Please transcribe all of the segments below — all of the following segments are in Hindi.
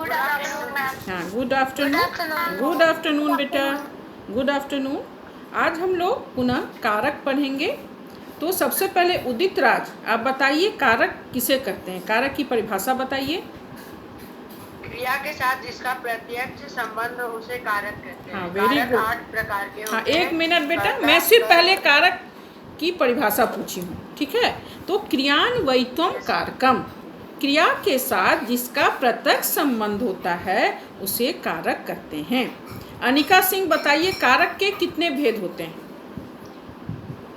Good afternoon ma'am. हाँ, गुड आफ्टरनून। गुड आफ्टरनून बेटा, गुड आफ्टरनून। आज हम लोग पुनः कारक पढ़ेंगे। तो सबसे पहले उदित राज, आप बताइए कारक किसे कहते हैं? कारक की परिभाषा बताइए। क्रिया के साथ जिसका प्रत्यक्ष संबंध हो उसे कारक कहते हैं। हाँ, वेरी कारक गुड। 8 प्रकार के हाँ, होते हैं। एक मिनट बेटा, कर्ता, मैं सिर्फ कर्म, पहले कारक की परिभाषा पूछी हूँ, ठीक है? तो क्रियान्वयित्वम कारकम, क्रिया के साथ जिसका प्रत्यक्ष संबंध होता है उसे कारक कहते हैं। अनिका सिंह बताइए कारक के कितने भेद होते हैं?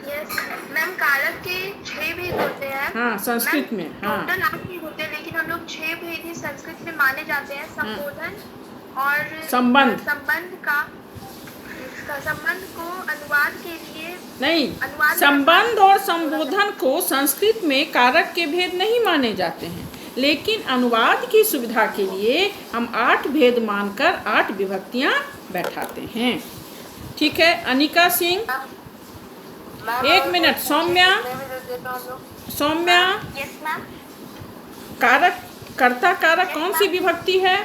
यस मैम, कारक के 6 भेद होते हैं। हाँ, संस्कृत में। हाँ, टोटल 8 भेद होते हैं, लेकिन हम लोग 6 भेद ही संस्कृत में माने जाते हैं। संबोधन और संबंध संबंध को अनुवाद के लिए नहीं, अनुवाद संबंध और संबोधन को संस्कृत में कारक के भेद नहीं माने जाते हैं, लेकिन अनुवाद की सुविधा के लिए हम 8 भेद मानकर 8 विभक्तियां बैठाते हैं। ठीक है अनिका सिंह। एक minute, Saumya, Saumya, yes ma'am. कारक, कर्ता कारक कौन सी विभक्ति है?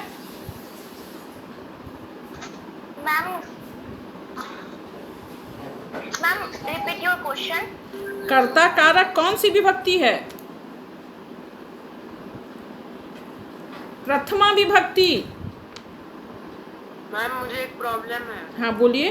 Ma'am repeat your question. कर्ता कारक कौन सी विभक्ति है? प्रथमा विभक्ति। मैम मुझे एक प्रॉब्लम है। हाँ बोलिए।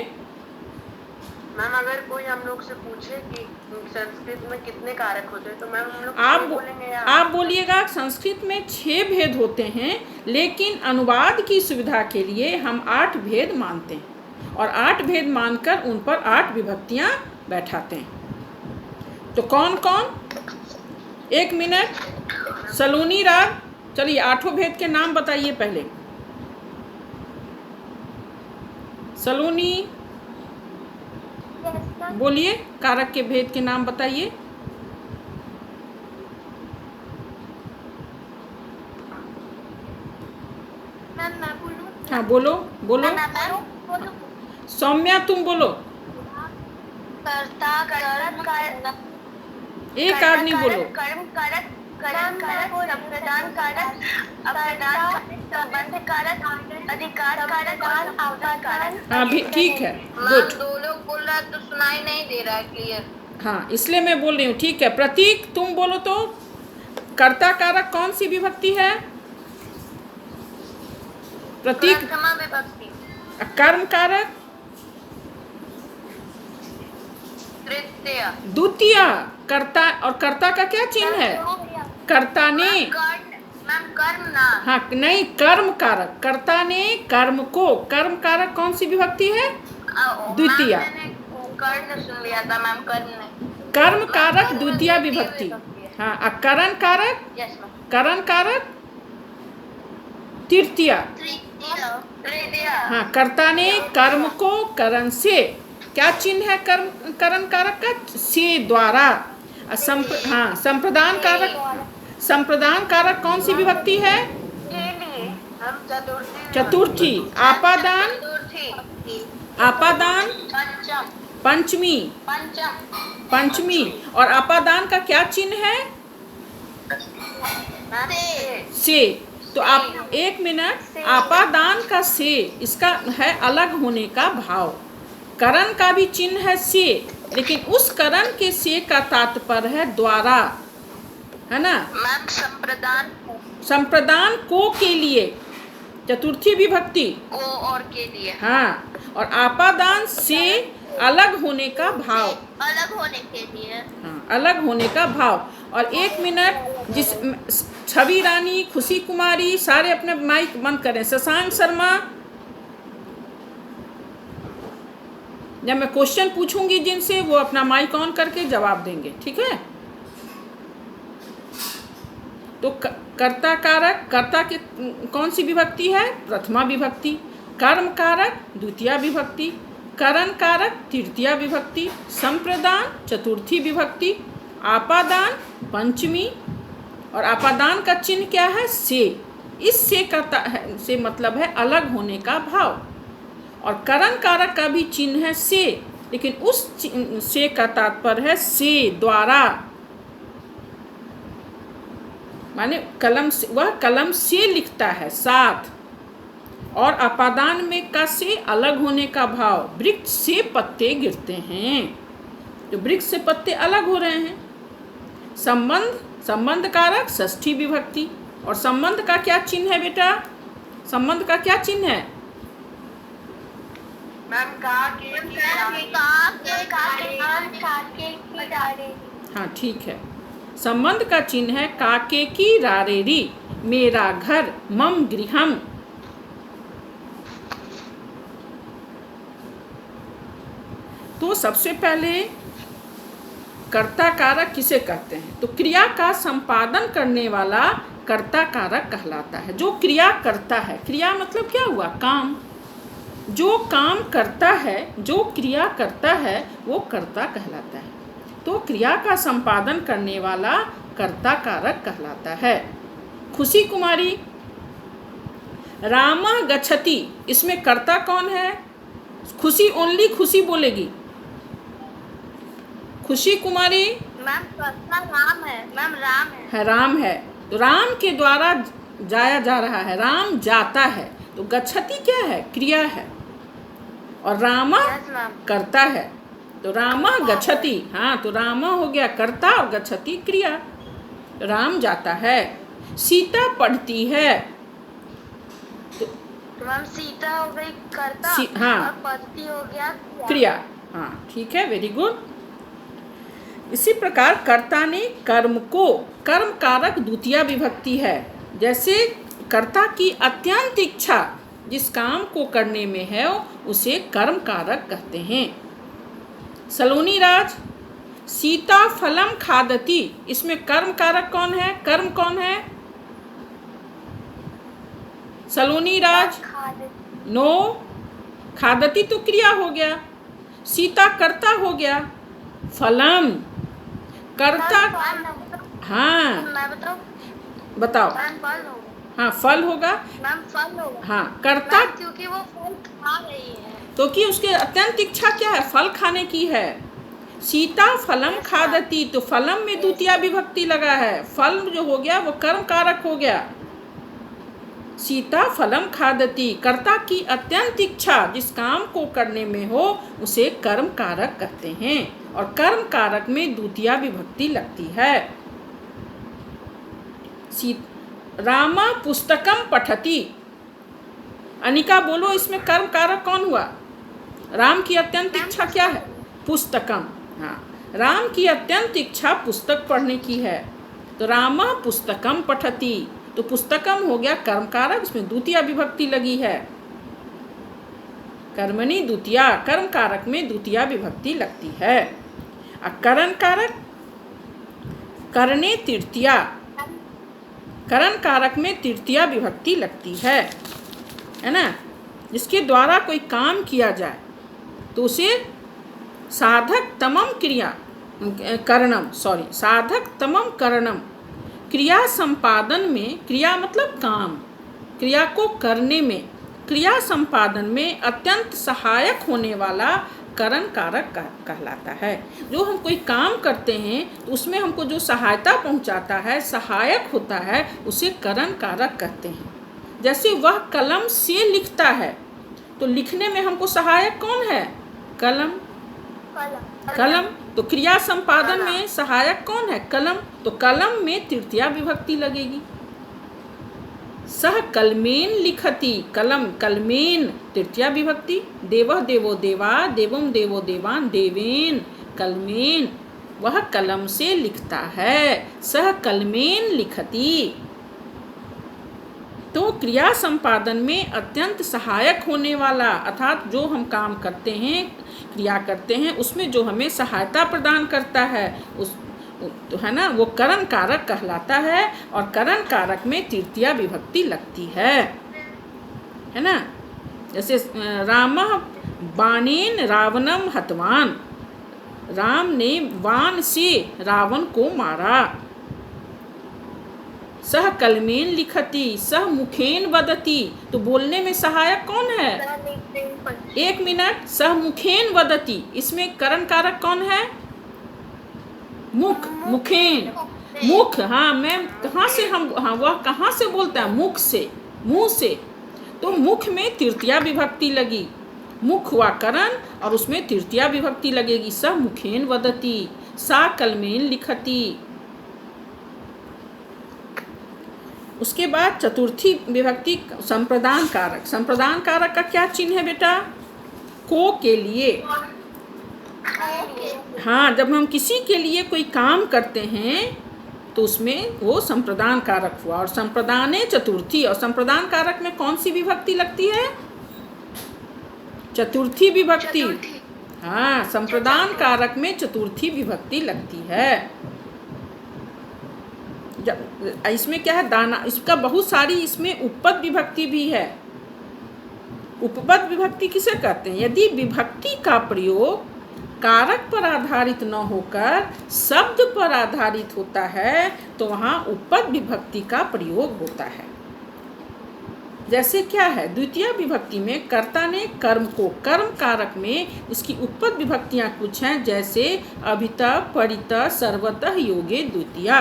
मैम अगर कोई हम लोग से पूछे कि संस्कृत में कितने कारक होते हैं तो मैम हम लोग बोलेंगे या आप बोलिएगा संस्कृत में 6 भेद होते हैं, लेकिन अनुवाद की सुविधा के लिए हम 8 भेद मानते हैं और 8 भेद मानकर उन पर 8 विभक्तियां बैठाते हैं। तो कौन कौन? एक मिनट, सलोनी राग, चलिए 8 भेद के नाम बताइए पहले। सलोनी बोलिए, कारक के भेद के नाम बताइए। मैम मैं बोलूं? हाँ बोलो बोलो। सौम्या तुम बोलो। कर्ता, कारक, एक आदमी बोलो। कर्म कारक, करण कारक, संप्रदान कारक, अपदान, संबंध कारक, अधिकार कारक और अवधान कारक। हाँ भी ठीक है, गुड। 2 लोग बोल रहा तो सुनाई नहीं दे रहा है क्लियर। हाँ इसलिए मैं बोल रही हूँ, ठीक है। प्रतीक तुम बोलो तो, कर्ता कारक कौन सी विभक्ति है? प्रतीक। प्रथमा विभक्ति। कर्म कारक? तृतीय। द्वितीय। कर्ता, और कर्ता का क्या चिन्ह है? कर्ता ने। मैम कर्म ना। हाँ नहीं, कर्म कारक, कर्ता ने कर्म को, कर्म कारक कौन सी विभक्ति है? द्वितीय। कर्ण सुन लिया था मैम, कर्ण नहीं। कर्म कारक द्वितीय विभक्ति। हाँ, करण कारक? Yes ma'am. करण कारक तृतीय। तृतीय। हाँ, कर्ता ने कर्म को करण से, क्या चिन्ह है कर्म, करण कारक का? से, द्वारा। हाँ, संप्रदान कारक, संप्रदान कारक कौन सी विभक्ति है? हम चतुर्थी। आपादान? आपादान पंचमी। पंचमी। और आपादान का क्या चिन्ह है? से। तो आप एक मिनट, आपादान का से, इसका है अलग होने का भाव। करण का भी चिन्ह है से, लेकिन उस करण के से का तात्पर्य है द्वारा, है ना? मैम संप्रदान, संप्रदान को के लिए, चतुर्थी विभक्ति को और के लिए। हाँ, और आपादान से अलग होने का भाव, अलग होने के लिए। हाँ, अलग होने का भाव। और एक मिनट, जिस छवि रानी, खुशी कुमारी, सारे अपने माइक बंद करें। शशांक शर्मा, जब मैं क्वेश्चन पूछूंगी जिनसे, वो अपना माइक ऑन करके जवाब देंगे, ठीक है? तो कर्ता कारक, कर्ता के कौन सी विभक्ति है? प्रथमा विभक्ति। कर्म कारक द्वितीय विभक्ति। करण कारक तृतीय विभक्ति। संप्रदान चतुर्थी विभक्ति। आपादान पंचमी। और आपादान का चिन्ह क्या है? से। इस से का से मतलब है अलग होने का भाव। और करण कारक का भी चिन्ह है से, लेकिन उस से का तात्पर्य है से, द्वारा, माने कलम से, वह कलम से लिखता है, साथ। और अपादान में का से अलग होने का भाव, वृक्ष से पत्ते गिरते हैं, तो वृक्ष से पत्ते अलग हो रहे हैं। संबंध, संबंध कारक षष्ठी विभक्ति। और संबंध का क्या चिन्ह है बेटा? संबंध का क्या चिन्ह है? मैम का के हाँ ठीक है। संबंध का चिन्ह है काके की रारेरी, मेरा घर, मम गृहम। तो सबसे पहले कर्ता कारक किसे कहते हैं? तो क्रिया का संपादन करने वाला कर्ता कारक कहलाता है। जो क्रिया करता है, क्रिया मतलब क्या हुआ? काम। जो काम करता है, जो क्रिया करता है, वो कर्ता कहलाता है। तो क्रिया का संपादन करने वाला कर्ता कारक कहलाता है। खुशी कुमारी, रामा गच्छति, इसमें कर्ता कौन है? खुशी, ओनली खुशी बोलेगी। खुशी कुमारी, मैम कर्ता राम है। मैम राम है। राम है, तो राम के द्वारा जाया जा रहा है, राम जाता है। तो गच्छति क्या है? क्रिया है। और रामा यस मैम। करता है, तो रामा गच्छति। हाँ, तो रामा हो गया कर्ता और गच्छति क्रिया। राम जाता है। सीता पढ़ती है, तो मैम सीता हो गई कर्ता हाँ, और पति हो गया क्रिया। हाँ ठीक है, वेरी गुड। इसी प्रकार कर्ता ने कर्म को, कर्म कारक द्वितीया विभक्ति है। जैसे कर्ता की अत्यंत इच्छा जिस काम को करने में है उसे कर्म कारक कहते हैं। सलोनी राज, सीता फलम खादती, इसमें कर्म कारक कौन है? कर्म कौन है? सलोनी राज, नो, खादती तो क्रिया हो गया, सीता कर्ता हो गया, फलम कर्ता। हाँ मैं बताओ। फल होगा। हाँ फल होगा। मैम फल होगा। हाँ कर्ता, क्योंकि वो फल खा रही है, तो कि उसके अत्यंत इच्छा क्या है? फल खाने की है। सीता फलम खादती, तो फलम में द्वितीया विभक्ति लगा है, फल जो हो गया वो कर्म कारक हो गया। सीता फलम खादती, कर्ता की अत्यंत इच्छा जिस काम को करने में हो उसे कर्म कारक कहते हैं। और कर्म कारक में द्वितीया विभक्ति लगती है। रामा पुस्तकम पठति, अनिका बोलो इसमें कर्म कारक कौन हुआ? राम की अत्यंत इच्छा क्या है? पुस्तकम। हाँ, राम की अत्यंत इच्छा पुस्तक पढ़ने की है, तो रामा पुस्तकम पठति, तो पुस्तकम हो गया कर्म कारक, इसमें द्वितीया विभक्ति लगी है। कर्मणि द्वितीया, कर्म कारक में द्वितीया विभक्ति लगती है। करण कारक, करने तृतीया, करण कारक में तृतीया विभक्ति लगती है ना? जिसके द्वारा कोई काम किया जाए तो उसे साधक तमम क्रिया करणम, साधक तमम करणम, क्रिया संपादन में, क्रिया मतलब काम, क्रिया को करने में, क्रिया संपादन में अत्यंत सहायक होने वाला करण कारक कहलाता है। जो हम कोई काम करते हैं तो उसमें हमको जो सहायता पहुंचाता है, सहायक होता है, उसे करण कारक कहते हैं। जैसे वह कलम से लिखता है, तो लिखने में हमको सहायक कौन है? कलम। कलम, तो क्रिया संपादन में सहायक कौन है? कलम, तो कलम में तृतीया विभक्ति लगेगी। सह कलमेन लिखति, कलम कलमेन तृतीया विभक्ति। देवः देवो देवा, देवम देवो देवान, देवेन कलमेन, वह कलम से लिखता है। सह कलमेन लिखति, तो क्रिया संपादन में अत्यंत सहायक होने वाला, अर्थात जो हम काम करते हैं, क्रिया करते हैं, उसमें जो हमें सहायता प्रदान करता है उस तो है ना, वो करण कारक कहलाता है। और करण कारक में तृतीया विभक्ति लगती है ना? जैसे रामः बाणेन रावणम हतवान, राम ने बाण से रावण को मारा। सह कलमेन लिखति, सह मुखेन वदति, तो बोलने में सहायक कौन है? एक मिनट, सह मुखेन वदति, इसमें करण कारक कौन है? मुख, मुखेन, मुख। हाँ मैम, कहाँ से हम, हाँ वह कहाँ से बोलता है? मुख से, मुंह से। तो मुख में तृतीया विभक्ति लगी, मुख हुआ करण और उसमें तृतीया विभक्ति लगेगी। स मुखेन वदति, सा कलमेन लिखति। उसके बाद चतुर्थी विभक्ति संप्रदान कारक। संप्रदान कारक का क्या चिन्ह है बेटा? को के लिए। हाँ, जब हम किसी के लिए कोई काम करते हैं तो उसमें वो संप्रदान कारक हुआ। और संप्रदाने चतुर्थी, और संप्रदान कारक में कौन सी विभक्ति लगती है? चतुर्थी विभक्ति। हाँ, संप्रदान कारक में चतुर्थी विभक्ति लगती है। जब इसमें क्या है, दाना, इसका बहुत सारी इसमें उपपद विभक्ति भी है। उपपद विभक्ति किसे कहते हैं? यदि विभक्ति का प्रयोग कारक पर आधारित न होकर शब्द पर आधारित होता है तो वहाँ उपपद विभक्ति का प्रयोग होता है। जैसे क्या है, द्वितीय विभक्ति में कर्ता ने कर्म को, कर्म कारक में उसकी उपपद विभक्तियाँ कुछ हैं, जैसे अभितः, परितः, सर्वतः, योगे द्वितीया।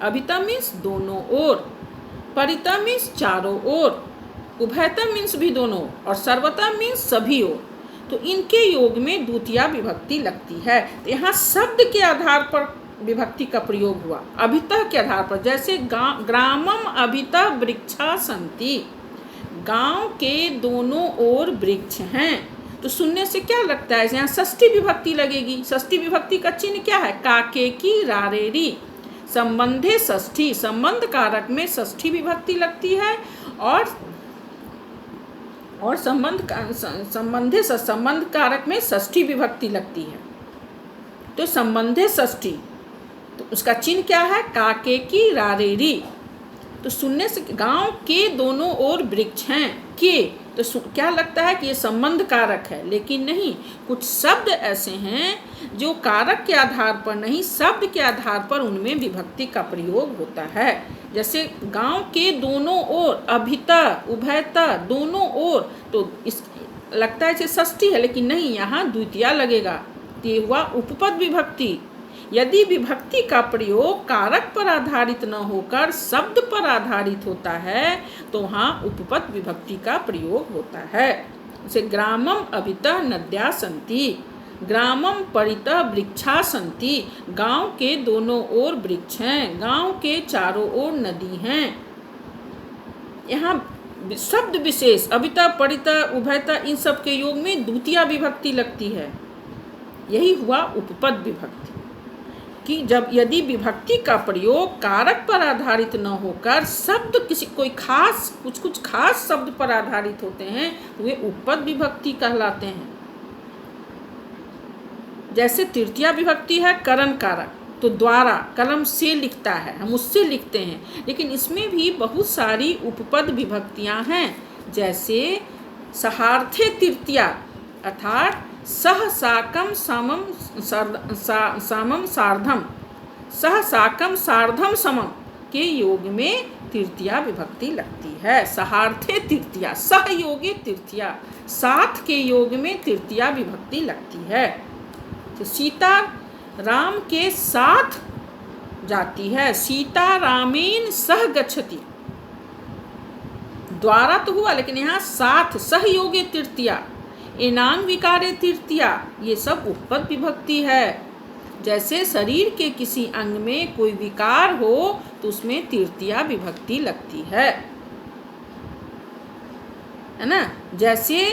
अभितः मीन्स दोनों ओर, परितः मीन्स चारों ओर, उभयतः मीन्स भी दोनों, और सर्वतः मीन्स सभी ओर। तो इनके योग में द्वितीया विभक्ति लगती है। तो यहाँ शब्द के आधार पर विभक्ति का प्रयोग हुआ, अभितः के आधार पर। जैसे ग्रामम अभितः वृक्षा सन्ति, गांव के दोनों ओर वृक्ष हैं। तो सुनने से क्या लगता है, यहाँ षष्ठी विभक्ति लगेगी। षष्ठी विभक्ति का चिन्ह क्या है? काके की रारेरी, संबंधे षष्ठी, संबंध कारक में षष्ठी विभक्ति लगती है। और संबंधे संबंध कारक में षष्ठी विभक्ति लगती है। तो संबंधे षष्ठी, तो उसका चिन्ह क्या है? काके की रारेरी। तो सुनने से गांव के दोनों ओर वृक्ष हैं के, तो क्या लगता है कि ये संबंध कारक है, लेकिन नहीं। कुछ शब्द ऐसे हैं जो कारक के आधार पर नहीं, शब्द के आधार पर उनमें विभक्ति का प्रयोग होता है। जैसे गांव के दोनों ओर, अभितः, उभयतः, दोनों ओर, तो इस लगता है इसे षष्ठी है, लेकिन नहीं, यहाँ द्वितीया लगेगा। ये हुआ उपपद विभक्ति। यदि विभक्ति का प्रयोग कारक पर आधारित न होकर शब्द पर आधारित होता है तो वहाँ उपपद विभक्ति का प्रयोग होता है। जैसे ग्रामम अभितः नद्या सन्ति, ग्रामम परितः वृक्षा सन्ति, गांव के दोनों ओर वृक्ष हैं, गांव के चारों ओर नदी हैं। यहाँ शब्द विशेष अभितः, परितः, उभयतः, इन सब के योग में द्वितीया विभक्ति लगती है। यही हुआ उपपद विभक्ति, कि जब यदि विभक्ति का प्रयोग कारक पर आधारित न होकर शब्द किसी कोई खास कुछ खास शब्द पर आधारित होते हैं तो वे उपपद विभक्ति कहलाते हैं। जैसे तृतीया विभक्ति है करण कारक, तो द्वारा, कलम से लिखता है, हम उससे लिखते हैं, लेकिन इसमें भी बहुत सारी उपपद विभक्तियां हैं। जैसे सहार्थे तृतीया अर्थात सह साकम समम समम सार्धम, सह साकम सार्धम समम के योग में तृतीया विभक्ति लगती है। सहार्थे तृतीया, सहयोगे तृतीया, साथ के योग में तृतीया विभक्ति लगती है। तो सीता राम के साथ जाती है, सीता रामेन सह गच्छति। द्वारा तो हुआ, लेकिन यहाँ साथ, सहयोगे तृतीया, एनांग विकारे तृतीया, ये सब उपपद विभक्ति है। जैसे शरीर के किसी अंग में कोई विकार हो तो उसमें तृतीया विभक्ति लगती है ना। जैसे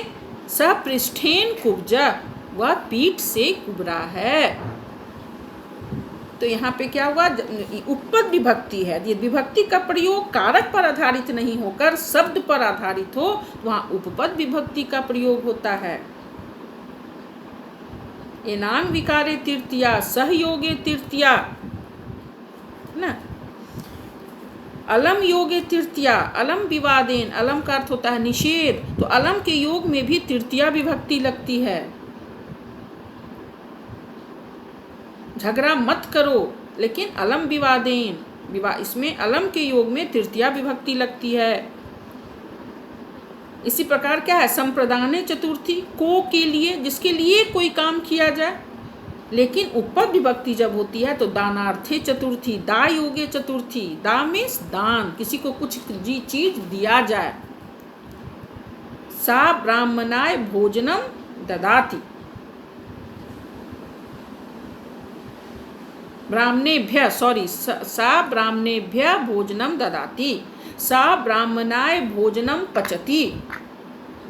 सपृष्ठेन कुब्जा, वह पीठ से कुबरा है। तो यहाँ पे क्या हुआ, उपपद विभक्ति है। ये विभक्ति का प्रयोग कारक पर आधारित नहीं होकर शब्द पर आधारित हो तो वहाँ उपपद विभक्ति का प्रयोग होता है। एनांग विकारे तृतीया, सहयोगे तृतीया ना। अलम योगे तृतीया, अलम विवादेन, अलम का अर्थ होता है निषेध, तो अलम के योग में भी तृतीया विभक्ति लगती है। झगड़ा मत करो, लेकिन अलम विवादेन, इसमें अलम के योग में तृतीया विभक्ति लगती है। इसी प्रकार क्या है, संप्रदाने चतुर्थी, को के लिए, जिसके लिए कोई काम किया जाए, लेकिन उपपद विभक्ति जब होती है तो दानार्थे चतुर्थी, दा योगे चतुर्थी, दा मीन्स दान, किसी को कुछ चीज दिया जाए। सा ब्राह्मणाय भोजनम ददाति। ब्राह्मणेभ्यः सा ब्राह्मणेभ्यः भोजनम ददाति। सा ब्राह्मणाय भोजनम पचति।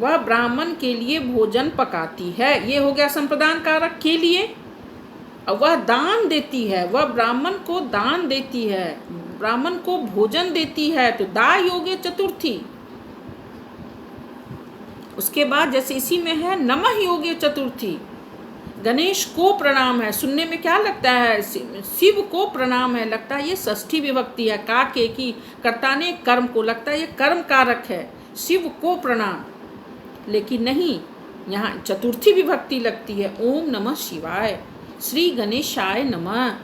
वह ब्राह्मण के लिए भोजन पकाती है। ये हो गया संप्रदान कारक के लिए। और वह दान देती है, वह ब्राह्मण को दान देती है, ब्राह्मण को भोजन देती है, तो दा योगे चतुर्थी। उसके बाद जैसे इसी में है नमः योगे चतुर्थी। गणेश को प्रणाम है, सुनने में क्या लगता है, शिव को प्रणाम है, लगता है ये षष्ठी विभक्ति है, का के की कर्ता ने कर्म को, लगता है ये कर्म कारक है, शिव को प्रणाम। लेकिन नहीं, यहाँ चतुर्थी विभक्ति लगती है। ओम नमः शिवाय, श्री गणेशाय नमः,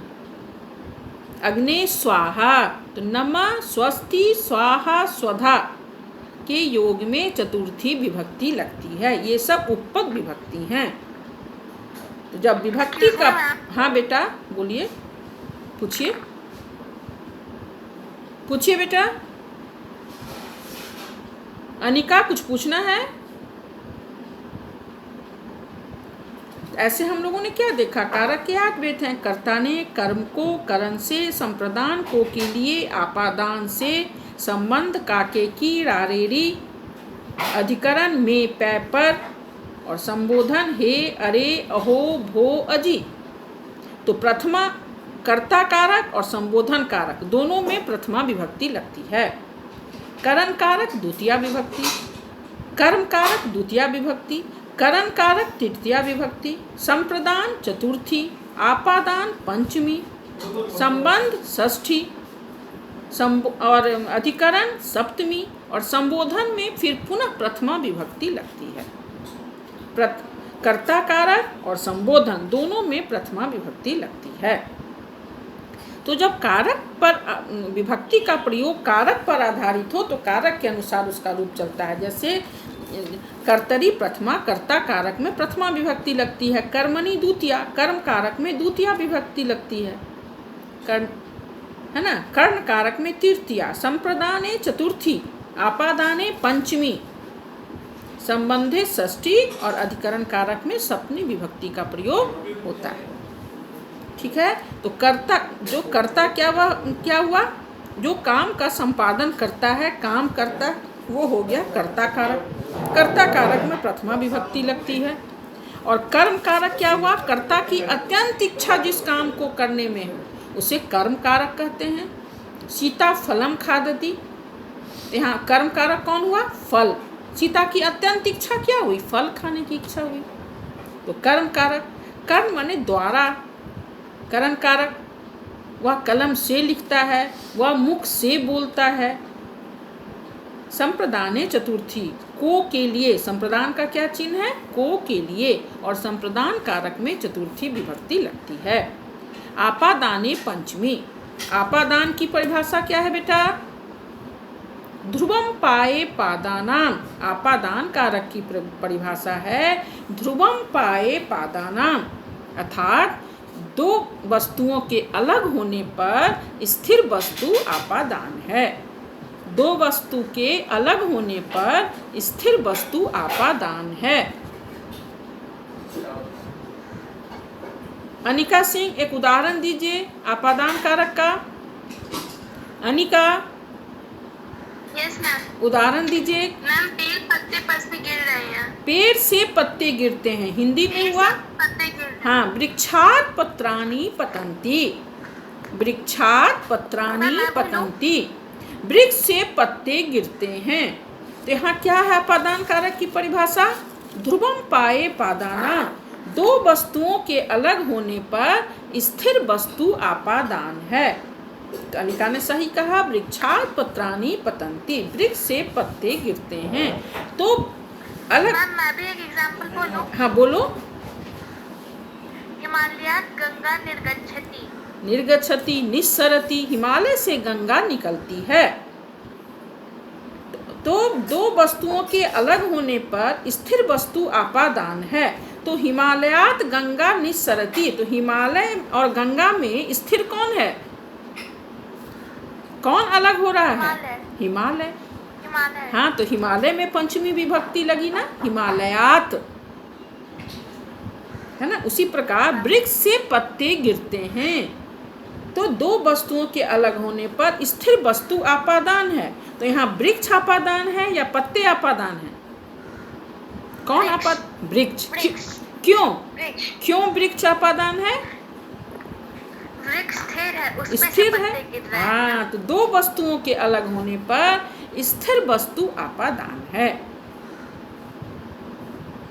अग्ने स्वाहा। तो नमः, स्वस्ति, स्वाहा, स्वधा के योग में चतुर्थी विभक्ति लगती है। ये सब उपपद विभक्ति हैं। तो जब विभक्ति का, हाँ बेटा बोलिए, पूछिए पूछिए बेटा। अनिका कुछ पूछना है? ऐसे हम लोगों ने क्या देखा, कारक के 8 भेद हैं। कर्ता ने कर्म को करण से, संप्रदान को के लिए, आपादान से, संबंध काके की रारेरी, अधिकरण में पै पर, और संबोधन हे, अरे, अहो, भो, अजी। तो प्रथमा कर्ता कारक और संबोधन कारक दोनों में प्रथमा विभक्ति लगती है। करण कारक द्वितीया विभक्ति, कर्म कारक द्वितीया विभक्ति, करण कारक तृतीया विभक्ति, संप्रदान चतुर्थी, आपादान पंचमी, संबंध षष्ठी, और अधिकरण सप्तमी, और संबोधन में फिर पुनः प्रथमा विभक्ति लगती है। कर्ता कारक और संबोधन दोनों में प्रथमा विभक्ति लगती है। तो जब कारक पर विभक्ति का प्रयोग कारक पर आधारित हो तो कारक के अनुसार उसका रूप चलता है। जैसे कर्तरी प्रथमा, कर्ता कारक में प्रथमा विभक्ति लगती है। कर्मणि द्वितीया, कर्म कारक में द्वितीया विभक्ति लगती है। कर्ण, है ना, कर्ण कारक में तृतीया, संप्रदाने चतुर्थी, आपादाने पंचमी, संबंधे षष्ठी, और अधिकरण कारक में सप्तमी विभक्ति का प्रयोग होता है। ठीक है। तो कर्ता, जो कर्ता क्या हुआ, जो काम का संपादन करता है, काम करता है, वो हो गया कर्ता कारक। कर्ता कारक में प्रथमा विभक्ति लगती है। और कर्म कारक क्या हुआ, कर्ता की अत्यंत इच्छा जिस काम को करने में है उसे कर्म कारक कहते हैं। सीता फलम खादती, यहाँ कर्म कारक कौन हुआ, फल। सीता की अत्यंत इच्छा क्या हुई, फल खाने की इच्छा हुई, तो कर्म कारक। कर्म माने द्वारा, करण कारक, वह कलम से लिखता है, वह मुख से बोलता है। संप्रदाने चतुर्थी, को के लिए, संप्रदान का क्या चिन्ह है, को के लिए, और संप्रदान कारक में चतुर्थी विभक्ति लगती है। आपादाने पंचमी, आपादान की परिभाषा क्या है बेटा, ध्रुवम पाए पादानाम। आपादान कारक की परिभाषा है ध्रुवम पाए पादानाम, अर्थात दो वस्तुओं के अलग होने पर स्थिर वस्तु आपादान है। दो वस्तु के अलग होने पर स्थिर वस्तु आपादान है। अनिका सिंह एक उदाहरण दीजिए आपादान कारक का। Anika, yes ma'am. उदाहरण दीजिए। मैम, पेड़ पत्ते पर से गिर रहे हैं। पेड़ से पत्ते गिरते हैं, हिंदी में हुआ पत्ते गिर रहे हैं। हाँ, वृक्षात् पत्राणि पतन्ति, वृक्षात् पत्राणि पतन्ति, वृक्ष से पत्ते गिरते हैं। तो यहाँ क्या है आपादान कारक की परिभाषा, ध्रुवम पाए पादाना, दो वस्तुओं के अलग होने पर स्थिर वस्तु आपादान है। तो अनिका ने सही कहा, वृक्षात् पत्राणि पतन्ति, वृक्ष से पत्ते गिरते हैं। तो अलग, मैं भी एक एग्जांपल बोलूं। हाँ बोलो। हिमालयात् गंगा निर्गच्छति, निर्गच्छति निस्सरति, हिमालय से गंगा निकलती है। तो दो वस्तुओं के अलग होने पर स्थिर वस्तु आपादान है। तो हिमालयात् गंगा निस्सरति, तो हिमालय और गंगा में स्थिर कौन है, कौन अलग हो रहा है, हिमालय। हिमालय। हाँ, तो हिमालय में पंचमी विभक्ति लगी ना, हिमालयात, है ना। उसी प्रकार वृक्ष से पत्ते गिरते हैं, तो दो वस्तुओं के अलग होने पर स्थिर वस्तु आपादान है। तो यहाँ वृक्ष आपादान है या पत्ते आपादान है? कौन आपादान? वृक्ष। क्यों? क्यों वृक्ष आपादान है? वृक्ष स्थिर है, उसमें से स्थिर है। पत्ते गिर रहे हैं। हाँ, तो दो वस्तुओं के अलग होने पर स्थिर वस्तु आपादान है,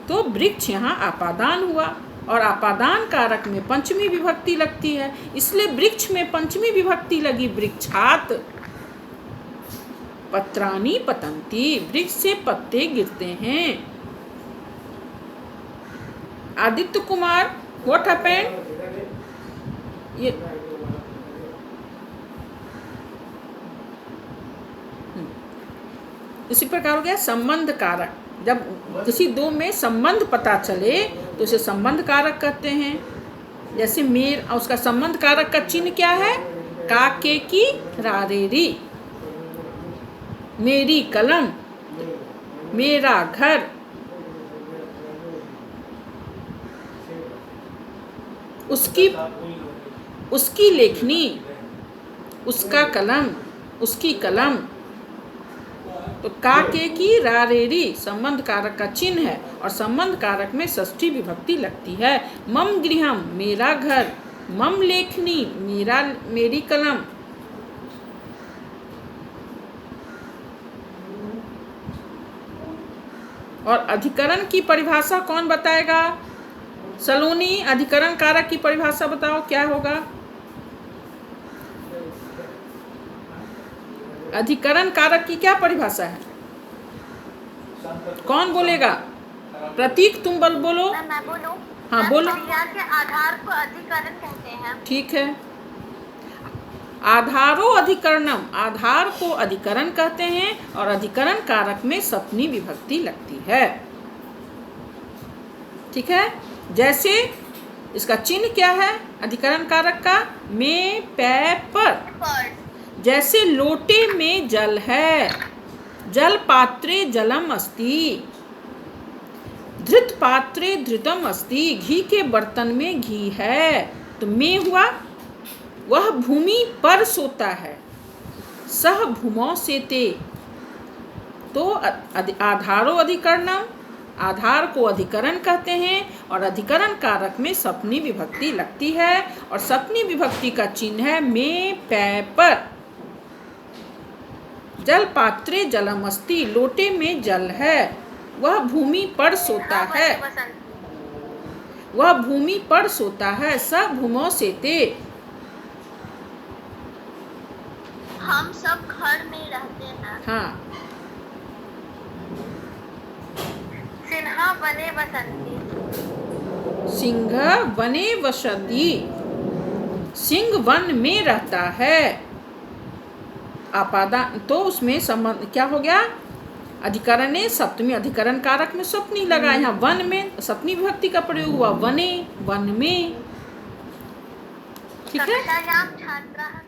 तो वृक्ष यहाँ आपादान हुआ। और आपादान कारक में पंचमी विभक्ति लगती है, इसलिए वृक्ष में पंचमी विभक्ति लगी, वृक्षात। पत्राणि पतन्ति, वृक्ष से पत्ते गिरते हैं। Aditya Kumar, what happened? ये इसी प्रकार हो गया संबंध कारक। जब किसी दो में संबंध पता चले तो उसे संबंध कारक कहते हैं। जैसे मेर, उसका संबंध कारक का चिन्ह क्या है? काके की रारेरी, मेरी कलम, मेरा घर, उसकी लेखनी, उसका कलम, उसकी कलम। तो काके की रारेरी संबंध कारक का चिन्ह है, और संबंध कारक में षष्ठी विभक्ति लगती है। मम गृहम, मेरा घर, मम लेखनी, मेरी कलम। और अधिकरण की परिभाषा कौन बताएगा? सलोनी, अधिकरण कारक की परिभाषा बताओ, क्या होगा? अधिकरण कारक की क्या परिभाषा है? कौन बोलेगा? प्रतीक, तुम बोलो। मैं बोलूं? हाँ, बोलो। क्रिया के आधार को अधिकरण कहते हैं। ठीक है, आधारो अधिकरणम, आधार को अधिकरण कहते हैं, और अधिकरण कारक में सप्तमी विभक्ति लगती है। ठीक है, जैसे इसका चिन्ह क्या है अधिकरण कारक का? में, पै, पर। जैसे लोटे में जल है, जल पात्रे जलम अस्ति, धृत पात्रे धृतम अस्ति, घी के बर्तन में घी है। तो में हुआ, वह भूमि पर सोता है, सह भूमौ सेते। तो आधारो अधिकरणम, आधार को अधिकरण कहते हैं, और अधिकरण कारक में सप्तमी विभक्ति लगती है, और सप्तमी विभक्ति का चिन्ह है में, पै, पर। जल पात्रे जलमस्ति, लोटे में जल है, वह भूमि पर सोता है, वह भूमि पर सोता है, स भूमौ सेते। हम सब घर में रहते हैं। हाँ, सिन्हा वने वसंती, सिंह वने वसति, सिंह वन में रहता है। आपादान, तो उसमें संबंध क्या हो गया? अधिकरण ने सप्तमी, अधिकरण कारक में सप्तमी लगा, यहाँ वन में सप्तमी विभक्ति का प्रयोग हुआ, वने, वन में। ठीक है। कक्षायाम छात्राः